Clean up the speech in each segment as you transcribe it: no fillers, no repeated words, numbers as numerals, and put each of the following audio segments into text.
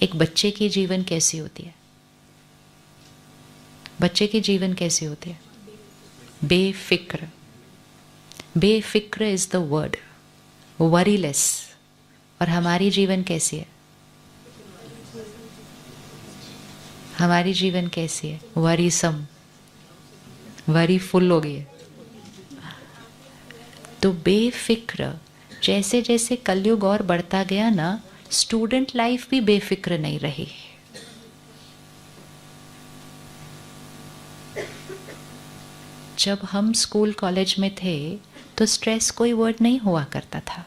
एक बच्चे की जीवन कैसी होती है? बच्चे की जीवन कैसी होती है? बेफिक्र. बेफिक्र इज द वर्ड. वरीलेस. और हमारी जीवन कैसी है? हमारी जीवन कैसी है? वरीसम. वरी फुल हो गई है. तो बेफिक्र. जैसे जैसे कलयुग और बढ़ता गया ना, स्टूडेंट लाइफ भी बेफिक्र नहीं रही. जब हम स्कूल कॉलेज में थे तो स्ट्रेस कोई वर्ड नहीं हुआ करता था.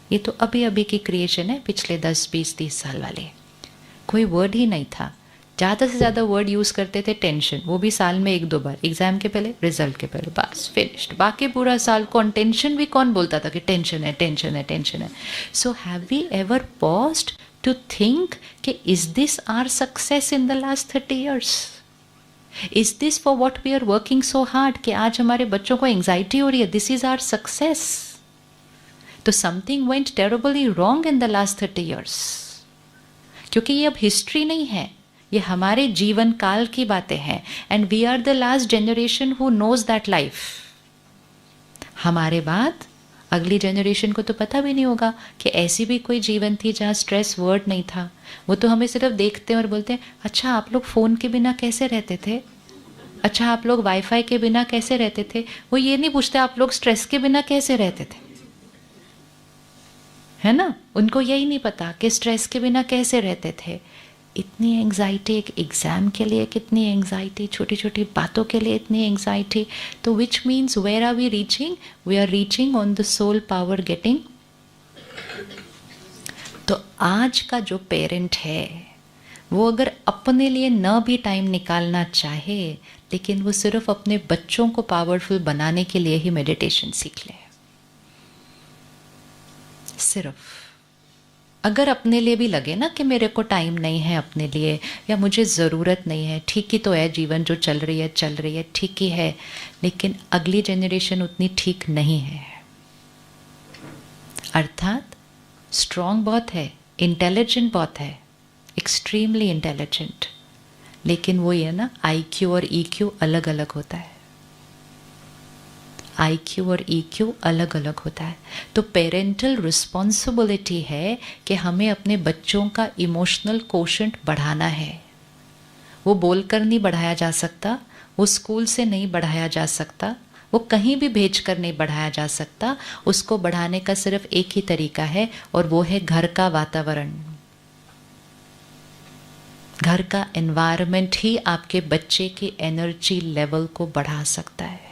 ये तो अभी अभी की क्रिएशन है, पिछले 10, 20, 30 साल वाले. कोई वर्ड ही नहीं था. ज़्यादा से ज़्यादा वर्ड यूज़ करते थे टेंशन, वो भी साल में 1-2 बार, एग्जाम के पहले, रिजल्ट के पहले, बस फिनिश्ड. बाकी पूरा साल कौन टेंशन भी कौन बोलता था कि टेंशन है, टेंशन है, टेंशन है. So have we ever paused to think कि is this our success in the last 30 years? Is this for what we are working so hard कि आज हमारे बच्चों को एंग्जाइटी हो रही है? This is our success. तो something went terribly wrong in the last 30 years. क्योंकि ये अब हिस्ट्री नहीं है, ये हमारे जीवन काल की बातें हैं. And we are the last generation who knows that life. हमारे बाद अगली जनरेशन को तो पता भी नहीं होगा कि ऐसी भी कोई जीवन थी जहाँ स्ट्रेस वर्ड नहीं था. वो तो हमें सिर्फ देखते हैं और बोलते हैं, अच्छा आप लोग फ़ोन के बिना कैसे रहते थे? अच्छा आप लोग वाईफाई के बिना कैसे रहते थे? वो ये नहीं पूछते आप लोग स्ट्रेस के बिना कैसे रहते थे, है ना? उनको यही नहीं पता कि स्ट्रेस के बिना कैसे रहते थे. इतनी एंग्जाइटी एक एग्ज़ाम के लिए, कितनी एंग्जाइटी छोटी छोटी बातों के लिए, इतनी एंग्जाइटी. तो which means where are we reaching? We are reaching on the soul power getting. तो आज का जो पेरेंट है वो अगर अपने लिए न भी टाइम निकालना चाहे, लेकिन वो सिर्फ अपने बच्चों को पावरफुल बनाने के लिए ही मेडिटेशन सीख ले. सिर्फ अगर अपने लिए भी लगे ना कि मेरे को टाइम नहीं है अपने लिए, या मुझे ज़रूरत नहीं है, ठीक ही तो है, जीवन जो चल रही है ठीक ही है, लेकिन अगली जनरेशन उतनी ठीक नहीं है. अर्थात स्ट्रॉन्ग बहुत है, इंटेलिजेंट बहुत है, एक्सट्रीमली इंटेलिजेंट, लेकिन वो ये ना IQ और EQ अलग अलग होता है. IQ और EQ अलग अलग होता है. तो पेरेंटल रिस्पॉन्सिबिलिटी है कि हमें अपने बच्चों का इमोशनल कोशेंट बढ़ाना है. वो बोलकर नहीं बढ़ाया जा सकता, वो स्कूल से नहीं बढ़ाया जा सकता, वो कहीं भी भेजकर नहीं बढ़ाया जा सकता. उसको बढ़ाने का सिर्फ एक ही तरीका है, और वो है घर का वातावरण. घर का एनवायरनमेंट ही आपके बच्चे की एनर्जी लेवल को बढ़ा सकता है.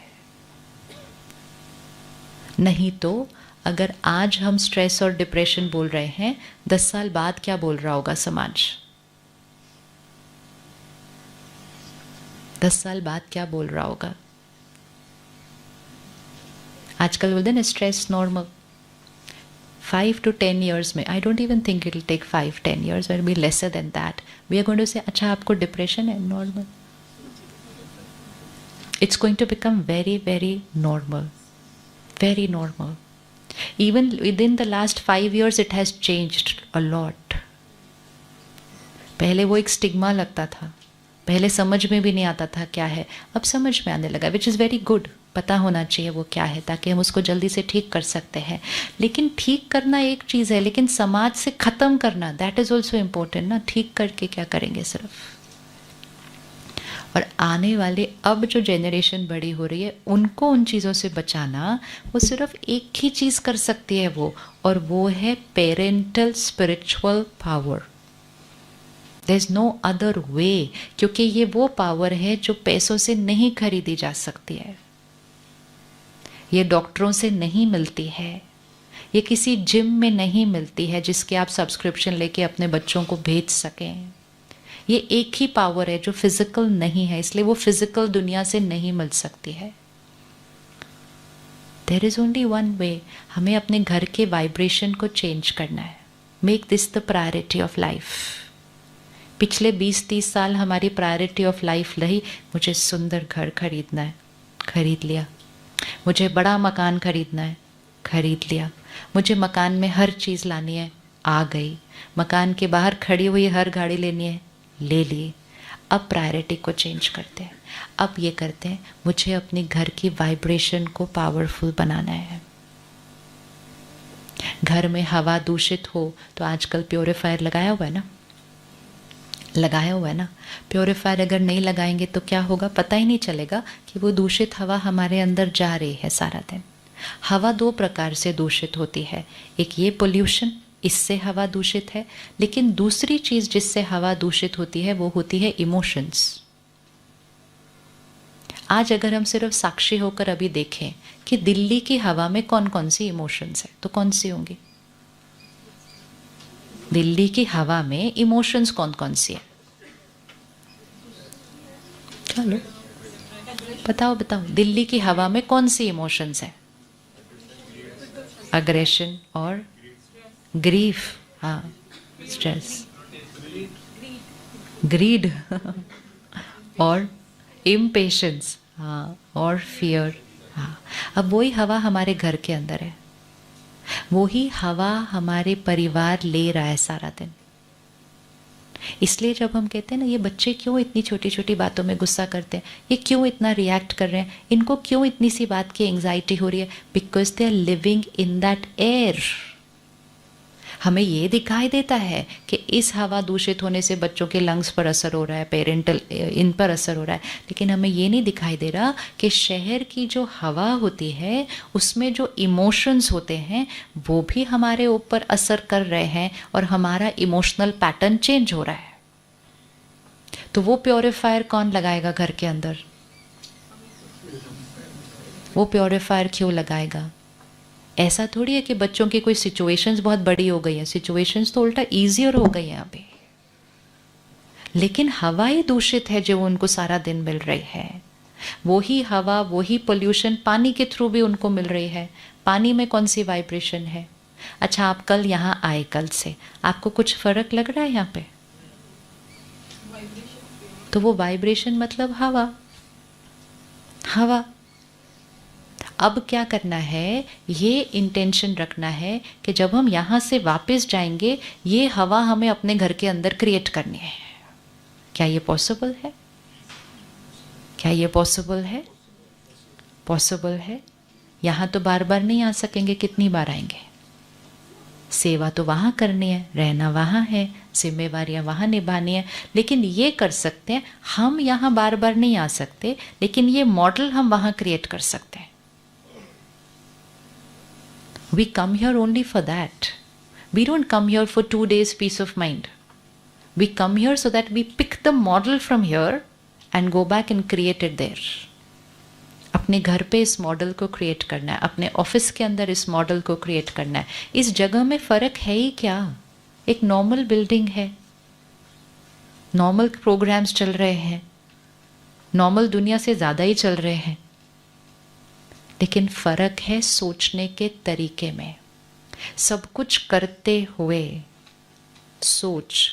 नहीं तो अगर आज हम स्ट्रेस और डिप्रेशन बोल रहे हैं, 10 साल बाद क्या बोल रहा होगा समाज? 10 साल बाद क्या बोल रहा होगा? आजकल बोलते हैं ना स्ट्रेस नॉर्मल. 5 to 10 years में, I don't even think it will take 5-10 years, will be lesser than that. We are going to say अच्छा आपको डिप्रेशन है, normal. It's going to become very very normal. Very normal. Even within the last 5 years it has changed a lot. पहले वो एक stigma लगता था, पहले समझ में भी नहीं आता था क्या है, अब समझ में आने लगा, which is very good. पता होना चाहिए वो क्या है, ताकि हम उसको जल्दी से ठीक कर सकते हैं. लेकिन ठीक करना एक चीज़ है, लेकिन समाज से ख़त्म करना, that is also important ना. ठीक करके क्या करेंगे सिर्फ. और आने वाले अब जो जनरेशन बड़ी हो रही है, उनको उन चीज़ों से बचाना, वो सिर्फ एक ही चीज़ कर सकती है वो, और वो है parental spiritual power. There is no other way, क्योंकि ये वो पावर है जो पैसों से नहीं खरीदी जा सकती है. ये डॉक्टरों से नहीं मिलती है, ये किसी जिम में नहीं मिलती है जिसके आप सब्सक्रिप्शन लेके अपने बच्चों को भेज सकें. ये एक ही पावर है जो फिजिकल नहीं है, इसलिए वो फिजिकल दुनिया से नहीं मिल सकती है. There is only one way. हमें अपने घर के वाइब्रेशन को चेंज करना है. Make this the priority of life. पिछले 20-30 साल हमारी प्रायोरिटी ऑफ लाइफ रही, मुझे सुंदर घर खरीदना है, खरीद लिया. मुझे बड़ा मकान खरीदना है, खरीद लिया. मुझे मकान में हर चीज़ लानी है, आ गई, मकान के बाहर खड़ी हुई हर गाड़ी लेनी है, ले ली। अब प्रायोरिटी को चेंज करते हैं। अब ये करते हैं, मुझे अपने घर की वाइब्रेशन को पावरफुल बनाना है। घर में हवा दूषित हो तो आजकल प्योरीफायर लगाया हुआ है ना, लगाया हुआ है ना। प्योरीफायर अगर नहीं लगाएंगे तो क्या होगा, पता ही नहीं चलेगा कि वो दूषित हवा हमारे अंदर जा रही है सारा दिन। हवा दो प्रकार से दूषित होती है, एक ये पोल्यूशन, इससे हवा दूषित है, लेकिन दूसरी चीज जिससे हवा दूषित होती है वो होती है इमोशंस। आज अगर हम सिर्फ साक्षी होकर अभी देखें कि दिल्ली की हवा में कौन कौन सी इमोशंस है, तो कौन सी होंगी? दिल्ली की हवा में इमोशंस कौन कौन सी है? चलो बताओ बताओ, दिल्ली की हवा में कौन सी इमोशंस है? अग्रेशन और ग्रीफ, हाँ, स्ट्रेस, ग्रीड और इम्पेशंस, हाँ, और फियर। हाँ, अब वही हवा हमारे घर के अंदर है, वही हवा हमारे परिवार ले रहा है सारा दिन। इसलिए जब हम कहते हैं ना, ये बच्चे क्यों इतनी छोटी छोटी बातों में गुस्सा करते हैं, ये क्यों इतना रिएक्ट कर रहे हैं, इनको क्यों इतनी सी बात की एंजाइटी हो रही है, because they are living in that air. हमें ये दिखाई देता है कि इस हवा दूषित होने से बच्चों के लंग्स पर असर हो रहा है, पेरेंटल इन पर असर हो रहा है, लेकिन हमें ये नहीं दिखाई दे रहा कि शहर की जो हवा होती है उसमें जो इमोशंस होते हैं वो भी हमारे ऊपर असर कर रहे हैं और हमारा इमोशनल पैटर्न चेंज हो रहा है। तो वो प्योरीफायर कौन लगाएगा घर के अंदर? वो प्योरीफायर क्यों लगाएगा? ऐसा थोड़ी है कि बच्चों की कोई सिचुएशंस बहुत बड़ी हो गई है, सिचुएशंस तो उल्टा ईजियर हो गई हैं अभी, लेकिन हवा ही दूषित है जो उनको सारा दिन मिल रही है। वही हवा, वही पोल्यूशन पानी के थ्रू भी उनको मिल रही है। पानी में कौन सी वाइब्रेशन है? अच्छा, आप कल यहाँ आए, कल से आपको कुछ फर्क लग रहा है यहाँ पे? तो वो वाइब्रेशन मतलब हवा, हवा। अब क्या करना है, ये इंटेंशन रखना है कि जब हम यहाँ से वापस जाएंगे ये हवा हमें अपने घर के अंदर क्रिएट करनी है। क्या ये पॉसिबल है? क्या ये पॉसिबल है? पॉसिबल है। यहाँ तो बार बार नहीं आ सकेंगे, कितनी बार आएंगे? सेवा तो वहाँ करनी है, रहना वहाँ है, जिम्मेवारियाँ वहाँ निभानी है, लेकिन ये कर सकते हैं हम। यहाँ बार बार नहीं आ सकते, लेकिन ये मॉडल हम वहाँ क्रिएट कर सकते हैं। We come here only for that. We don't come here for 2 days peace of mind. We come here so that we pick the model from here and go back and create it there. अपने घर पे इस model को create करना है, अपने office के अंदर इस मॉडल को क्रिएट करना है। इस जगह में फ़र्क है ही क्या? एक नॉर्मल बिल्डिंग है, नॉर्मल प्रोग्राम्स चल रहे हैं, नॉर्मल दुनिया से ज़्यादा ही चल रहे हैं, लेकिन फ़र्क है सोचने के तरीके में। सब कुछ करते हुए सोच।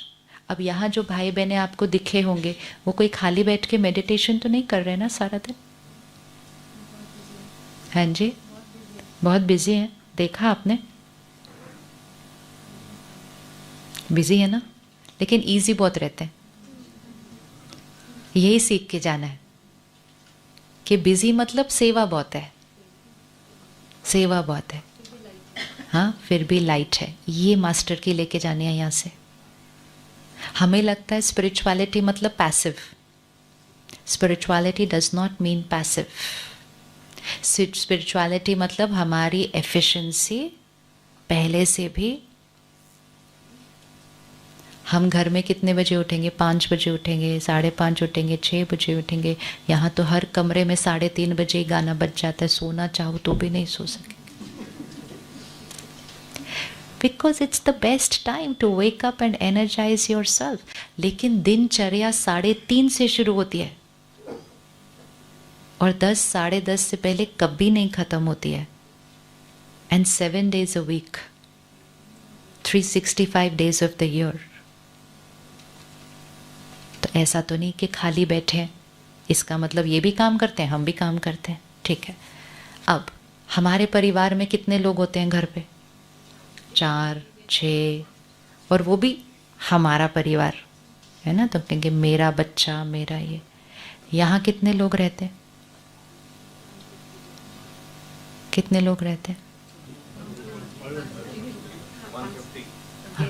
अब यहाँ जो भाई बहनें आपको दिखे होंगे वो कोई खाली बैठ के मेडिटेशन तो नहीं कर रहे ना सारा दिन? हाँ जी, बहुत बिजी हैं, देखा आपने? बिजी है ना, लेकिन इजी बहुत रहते हैं। यही सीख के जाना है कि बिजी मतलब सेवा बहुत है, सेवा बहुत है, हाँ, फिर भी लाइट है। ये मास्टर की लेके जाने हैं यहाँ से। हमें लगता है स्पिरिचुअलिटी मतलब passive. Spirituality does not mean passive. Spirituality मतलब हमारी एफिशिएंसी पहले से भी। हम घर में कितने बजे उठेंगे? 5 बजे उठेंगे, 5:30 उठेंगे, 6 बजे उठेंगे। यहाँ तो हर कमरे में 3:30 बजे ही गाना बज जाता है, सोना चाहो तो भी नहीं सो सके। Because it's the best time to wake up and energize yourself. लेकिन दिनचर्या 3:30 से शुरू होती है और 10, 10:30 से पहले कभी नहीं खत्म होती है। And 7 days a week, 365 days of the year. तो ऐसा तो नहीं कि खाली बैठे हैं, इसका मतलब ये भी काम करते हैं, हम भी काम करते हैं, ठीक है। अब हमारे परिवार में कितने लोग होते हैं घर पे? 4, 6, और वो भी हमारा परिवार है ना, तो कहेंगे मेरा बच्चा, मेरा ये। यहाँ कितने लोग रहते हैं? कितने लोग रहते हैं? हाँ।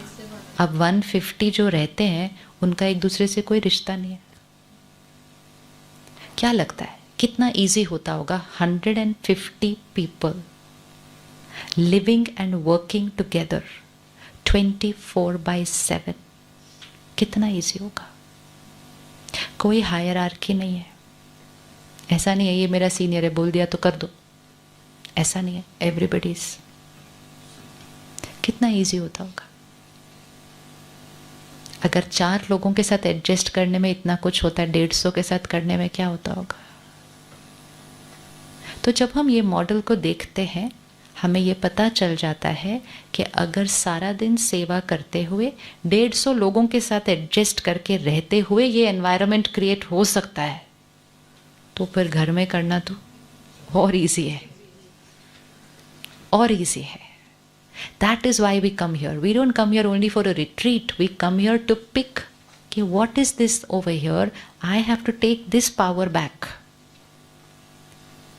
अब 150 जो रहते हैं उनका एक दूसरे से कोई रिश्ता नहीं है। क्या लगता है कितना इजी होता होगा 150 people living and working together 24/7? कितना इजी होगा। कोई हायरार्की नहीं है। ऐसा नहीं है ये मेरा सीनियर है बोल दिया तो कर दो, ऐसा नहीं है। एवरीबॉडीज, कितना इजी होता होगा। अगर 4 लोगों के साथ एडजस्ट करने में इतना कुछ होता है, 150 के साथ करने में क्या होता होगा। तो जब हम ये मॉडल को देखते हैं हमें ये पता चल जाता है कि अगर सारा दिन सेवा करते हुए 150 लोगों के साथ एडजस्ट करके रहते हुए ये एनवायरनमेंट क्रिएट हो सकता है, तो फिर घर में करना तो और इजी है, और इजी है। That is why we come here. We don't come here only for a retreat. We come here to pick, okay, what is this over here? I have to take this power back.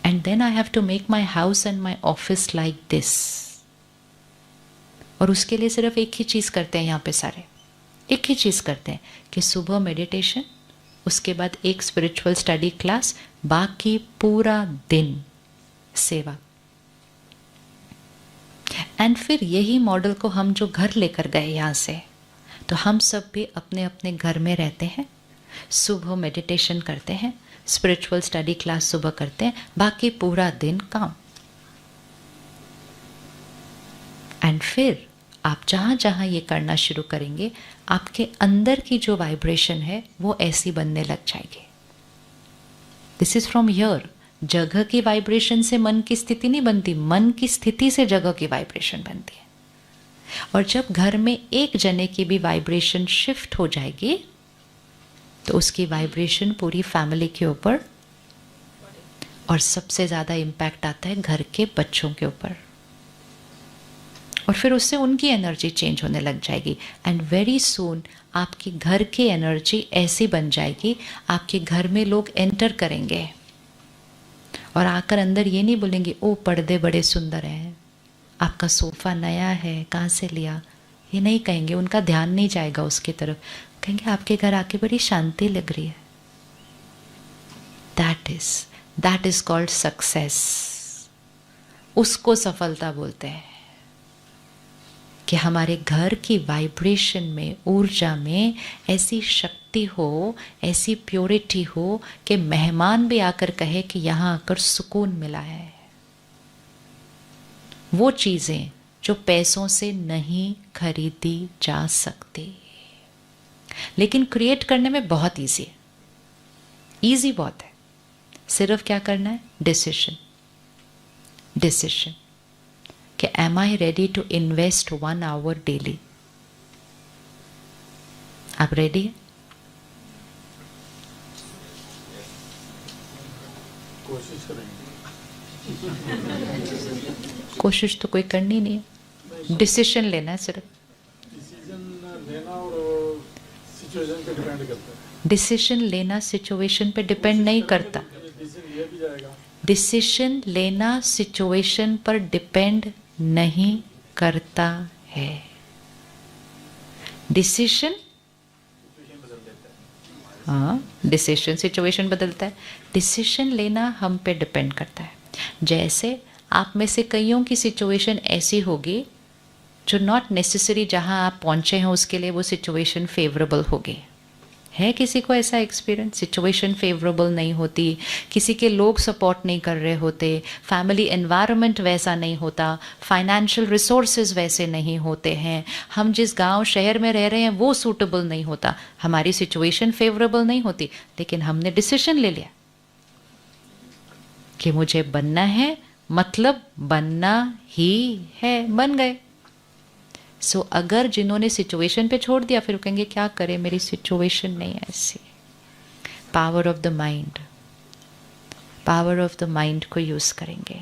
And then I have to make my house and my office like this. और उसके लिए सिर्फ एक ही चीज़ करते हैं यहाँ पे सारे, एक ही चीज़ करते हैं कि सुबह मेडिटेशन, उसके बाद एक स्पिरिचुअल स्टडी क्लास, बाकी पूरा दिन सेवा। एंड फिर यही मॉडल को हम जो घर लेकर गए यहाँ से, तो हम सब भी अपने अपने घर में रहते हैं, सुबह मेडिटेशन करते हैं, स्पिरिचुअल स्टडी क्लास सुबह करते हैं, बाकी पूरा दिन काम। एंड फिर आप जहाँ जहाँ ये करना शुरू करेंगे आपके अंदर की जो वाइब्रेशन है वो ऐसी बनने लग जाएगी। This is from here. जगह की वाइब्रेशन से मन की स्थिति नहीं बनती, मन की स्थिति से जगह की वाइब्रेशन बनती है। और जब घर में एक जने की भी वाइब्रेशन शिफ्ट हो जाएगी तो उसकी वाइब्रेशन पूरी फैमिली के ऊपर, और सबसे ज़्यादा इम्पैक्ट आता है घर के बच्चों के ऊपर, और फिर उससे उनकी एनर्जी चेंज होने लग जाएगी। एंड वेरी सून आपकी घर की एनर्जी ऐसी बन जाएगी, आपके घर में लोग एंटर करेंगे और आकर अंदर ये नहीं बोलेंगे ओ पर्दे बड़े सुंदर हैं, आपका सोफ़ा नया है, कहाँ से लिया, ये नहीं कहेंगे। उनका ध्यान नहीं जाएगा उसकी तरफ, कहेंगे आपके घर आके बड़ी शांति लग रही है। That is called success. उसको सफलता बोलते हैं कि हमारे घर की वाइब्रेशन में, ऊर्जा में ऐसी शक्ति हो, ऐसी प्योरिटी हो कि मेहमान भी आकर कहे कि यहाँ आकर सुकून मिला है। वो चीज़ें जो पैसों से नहीं खरीदी जा सकती, लेकिन क्रिएट करने में बहुत ईजी है। ईजी बहुत है। सिर्फ क्या करना है? डिसीजन कि am I ready to invest 1 hour daily. आप रेडी है? कोशिश करेंगे। कोशिश तो कोई करनी नहीं है, डिसीजन लेना है सिर्फ। डिसीजन लेना और सिचुएशन पे डिपेंड करता है। डिसीजन लेना सिचुएशन पे डिपेंड नहीं करता। डिसीजन लिया भी जाएगा। डिसीजन लेना सिचुएशन पर डिपेंड नहीं करता है। डिसीजन, हाँ, डिसीजन सिचुएशन बदलता है। डिसीजन लेना हम पे डिपेंड करता है। जैसे आप में से कईयों की सिचुएशन ऐसी होगी जो नॉट नेसेसरी जहाँ आप पहुँचे हैं उसके लिए वो सिचुएशन फेवरेबल होगी। है किसी को ऐसा एक्सपीरियंस? सिचुएशन फेवरेबल नहीं होती, किसी के लोग सपोर्ट नहीं कर रहे होते, फैमिली एनवायरनमेंट वैसा नहीं होता, फाइनेंशियल रिसोर्सेज वैसे नहीं होते हैं, हम जिस गांव शहर में रह रहे हैं वो सूटेबल नहीं होता, हमारी सिचुएशन फेवरेबल नहीं होती, लेकिन हमने डिसीजन ले लिया कि मुझे बनना है, मतलब बनना ही है, बन गए। सो अगर जिन्होंने सिचुएशन पे छोड़ दिया फिर वो कहेंगे क्या करें, मेरी सिचुएशन नहीं है ऐसी। Power of the mind, power of the mind को यूज़ करेंगे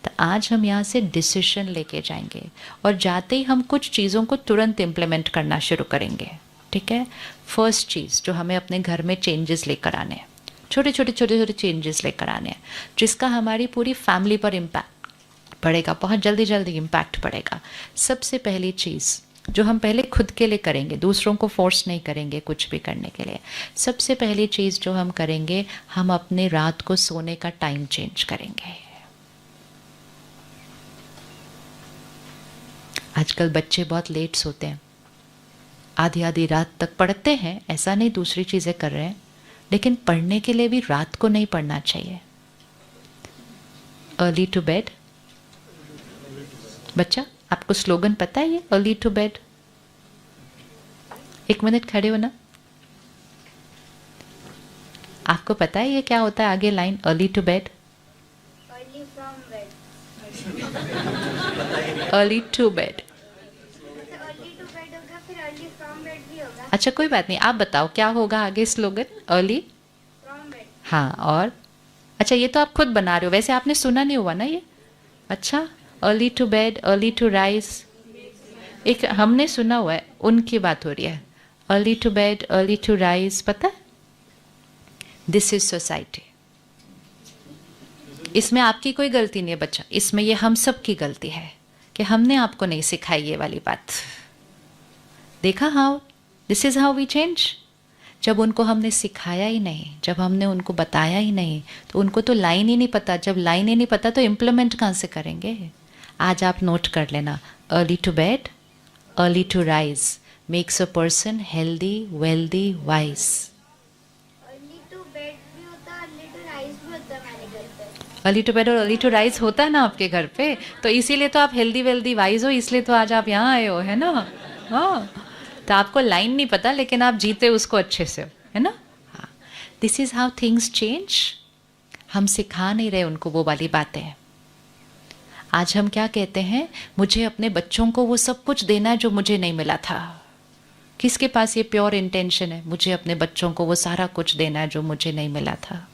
तो आज हम यहाँ से डिसीजन लेके जाएंगे और जाते ही हम कुछ चीज़ों को तुरंत इम्प्लीमेंट करना शुरू करेंगे, ठीक है। फर्स्ट चीज़ जो हमें अपने घर में चेंजेस लेकर आने हैं, छोटे छोटे चेंजेस लेकर आने हैं, जिसका हमारी पूरी फैमिली पर इम्पैक्ट पड़ेगा, बहुत जल्दी जल्दी इम्पैक्ट पड़ेगा। सबसे पहली चीज़ जो हम पहले खुद के लिए करेंगे, दूसरों को फोर्स नहीं करेंगे कुछ भी करने के लिए। सबसे पहली चीज़ जो हम करेंगे, हम अपने रात को सोने का टाइम चेंज करेंगे। आजकल बच्चे बहुत लेट सोते हैं, आधी आधी रात तक पढ़ते हैं, ऐसा नहीं दूसरी चीज़ें कर रहे हैं, लेकिन पढ़ने के लिए भी रात को नहीं पढ़ना चाहिए। अर्ली टू बेड, बच्चा आपको स्लोगन पता है ये अर्ली टू बेड? एक मिनट खड़े हो ना, आपको पता है ये क्या होता है आगे line early to bed? Early from bed. Early to bed. Early to bed होगा, फिर अर्ली फ्रॉम बेड भी होगा। अच्छा कोई बात नहीं, आप बताओ क्या होगा आगे स्लोगन? Early from bed. हाँ, और अच्छा ये तो आप खुद बना रहे हो, वैसे आपने सुना नहीं हुआ ना ये? अच्छा, early to bed, early to rise, एक हमने सुना हुआ है, उनकी बात हो रही है। Early to bed, early to rise, पता है? This is society. इसमें आपकी कोई गलती नहीं है बच्चा, इसमें ये हम सब की गलती है कि हमने आपको नहीं सिखाई ये वाली बात। देखा how this is how we change. जब उनको हमने सिखाया ही नहीं, जब हमने उनको बताया ही नहीं, तो उनको तो लाइन ही नहीं पता। जब लाइन ही नहीं पता तो इम्प्लीमेंट कहाँ से करेंगे? आज आप नोट कर लेना, early to bed, early to rise makes a person healthy, wealthy, wise. Early to bed भी होता है, अर्ली टू राइज भी होता है हमारे घर पे। अर्ली टू बेड और अर्ली टू राइज होता है ना आपके घर पे, तो इसीलिए तो आप हेल्दी, वेल्दी, वाइज हो, इसलिए तो आज आप यहाँ आए हो, है ना? हाँ, तो आपको लाइन नहीं पता लेकिन आप जीते उसको अच्छे से, है ना? हाँ, this is how things change. हम सिखा नहीं रहे उनको वो वाली बातें। आज हम क्या कहते हैं, मुझे अपने बच्चों को वो सब कुछ देना है जो मुझे नहीं मिला था। किसके पास ये प्योर इंटेंशन है, मुझे अपने बच्चों को वो सारा कुछ देना है जो मुझे नहीं मिला था?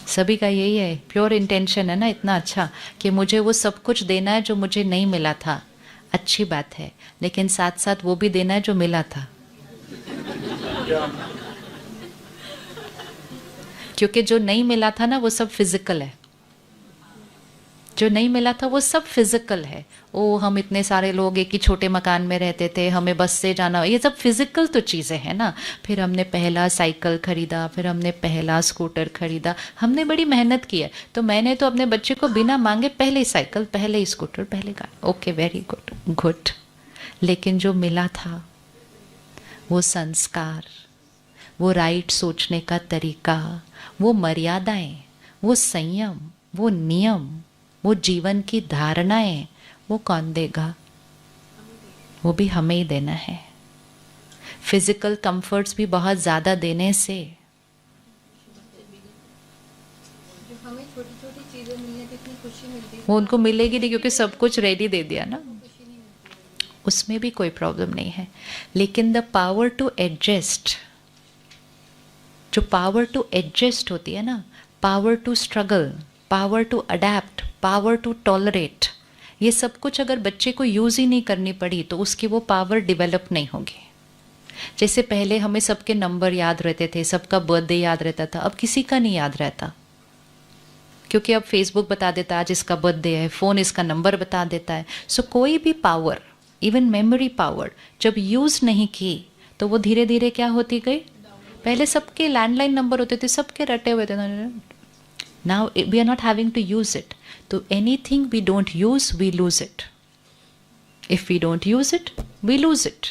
सभी का यही है, प्योर इंटेंशन है ना, इतना अच्छा कि मुझे वो सब कुछ देना है जो मुझे नहीं मिला था। अच्छी बात है, लेकिन साथ साथ वो भी देना है जो मिला था, क्योंकि जो नहीं मिला था ना वो सब फिजिकल है। जो नहीं मिला था वो सब फिजिकल है। ओ, हम इतने सारे लोग एक ही छोटे मकान में रहते थे, हमें बस से जाना, ये सब फिजिकल तो चीज़ें हैं ना। फिर हमने पहला साइकिल खरीदा, फिर हमने पहला स्कूटर खरीदा, हमने बड़ी मेहनत की है। तो मैंने तो अपने बच्चे को बिना मांगे पहले ही साइकिल, पहले ही स्कूटर, पहले गाड़ी, ओके वेरी गुड गुड। लेकिन जो मिला था वो संस्कार, वो राइट सोचने का तरीका, वो मर्यादाएं, वो संयम, वो नियम, वो जीवन की धारणाएं, वो कौन देगा? वो भी हमें ही देना है। फिजिकल कंफर्ट्स भी बहुत ज़्यादा देने से जो हमें छोटी छोटी चीजें मिलने की इतनी खुशी मिलती है, वो उनको मिलेगी नहीं, क्योंकि सब कुछ रेडी दे दिया ना। खुशी नहीं मिलती। उसमें भी कोई प्रॉब्लम नहीं है, लेकिन द पावर टू एडजस्ट, जो पावर टू एडजस्ट होती है ना, power to struggle, power to adapt, power to tolerate, ये सब कुछ अगर बच्चे को यूज़ ही नहीं करनी पड़ी तो उसकी वो पावर डेवलप नहीं होगी। जैसे पहले हमें सबके नंबर याद रहते थे, सबका बर्थडे याद रहता था, अब किसी का नहीं याद रहता, क्योंकि अब फेसबुक बता देता है आज इसका बर्थडे है, फ़ोन इसका नंबर बता देता है। सो कोई भी पावर, इवन मेमोरी पावर जब यूज़ नहीं की तो वो धीरे धीरे क्या होती गई। पहले सबके लैंडलाइन नंबर होते थे, सबके रटे हुए थे। Now we are not having to use it, तो anything we don't use we lose it, if we don't use it we lose it,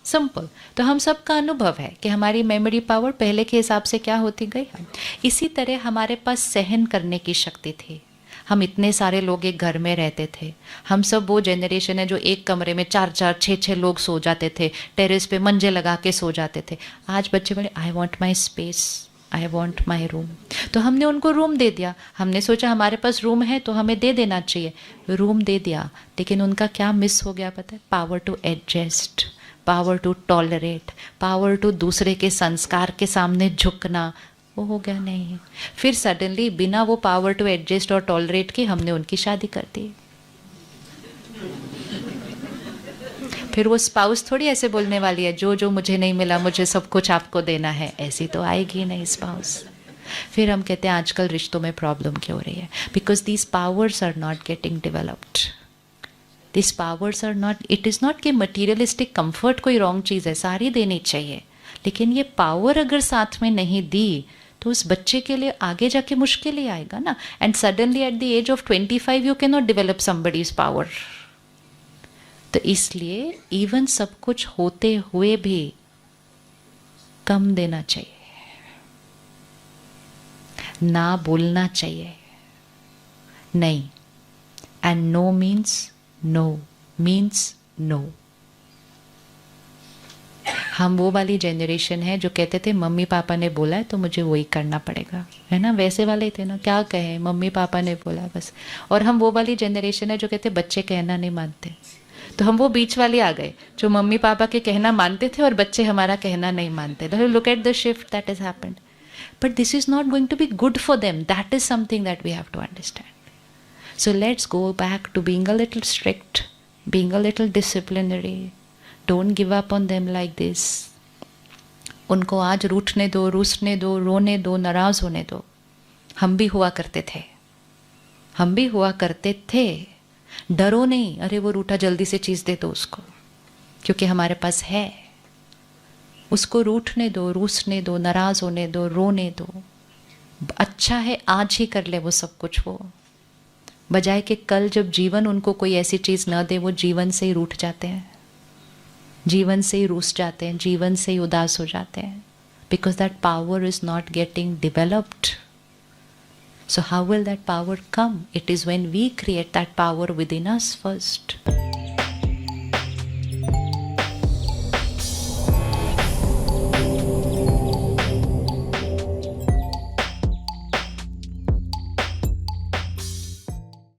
simple. तो हम सब का अनुभव है कि हमारी मेमोरी पावर पहले के हिसाब से क्या होती गई। इसी तरह हमारे पास सहन करने की शक्ति थी। हम इतने सारे लोग एक घर में रहते थे, हम सब वो जनरेशन है जो एक कमरे में 4-4, 6-6 लोग सो जाते थे, टेरेस पे मंजे लगा के सो जाते थे। आज बच्चे बड़े, I want my space, I want my room, तो हमने उनको रूम दे दिया। हमने सोचा हमारे पास रूम है तो हमें दे देना चाहिए, रूम दे दिया, लेकिन उनका क्या मिस हो गया पता है? Power to adjust, power to tolerate, power to दूसरे के संस्कार के सामने झुकना, वो हो गया नहीं, फिर सडनली बिना वो पावर टू एडजस्ट और टॉलरेट के हमने उनकी शादी कर दी। फिर वो स्पाउस थोड़ी ऐसे बोलने वाली है जो जो मुझे नहीं मिला मुझे सब कुछ आपको देना है, ऐसी तो आएगी नहीं स्पाउस। फिर हम कहते हैं आजकल रिश्तों में प्रॉब्लम क्यों हो रही है, because these powers are not getting developed. This powers are not, it is not कि मटीरियलिस्टिक कंफर्ट कोई रॉन्ग चीज़ है, सारी देनी चाहिए, लेकिन ये पावर अगर साथ में नहीं दी तो उस बच्चे के लिए आगे जाके मुश्किल ही आएगा ना। And suddenly at the age of 25 you can not develop somebody's power. तो इसलिए इवन सब कुछ होते हुए भी कम देना चाहिए, ना बोलना चाहिए नहीं। And no means no, means no. हम वो वाली जनरेशन है जो कहते थे मम्मी पापा ने बोला है तो मुझे वही करना पड़ेगा, है ना, वैसे वाले थे ना, क्या कहें मम्मी पापा ने बोला बस। और हम वो वाली जनरेशन है जो कहते बच्चे कहना नहीं मानते, तो हम वो बीच वाले आ गए जो मम्मी पापा के कहना मानते थे और बच्चे हमारा कहना नहीं मानते। Look at the shift that has happened, but this is not going to be good for them, that is something that we have to understand. So let's go back to being a little strict, being a little disciplinary. Don't give up on them like this. उनको आज रूठने दो, रूसने दो, रोने दो, नाराज होने दो। हम भी हुआ करते थे, हम भी हुआ करते थे। डरो नहीं, अरे वो रूठा जल्दी से चीज़ दे दो उसको, क्योंकि हमारे पास है। उसको रूठने दो, रूसने दो, नाराज होने दो, रोने दो। अच्छा है आज ही कर ले वो सब कुछ, वो बजाय कि कल जब जीवन उनको कोई ऐसी चीज़ न दे वो जीवन से ही रूठ जाते हैं, जीवन से ही रूस जाते हैं, जीवन से ही उदास हो जाते हैं, because that power is not getting developed. So how will that power come? It is when we create that power within us first.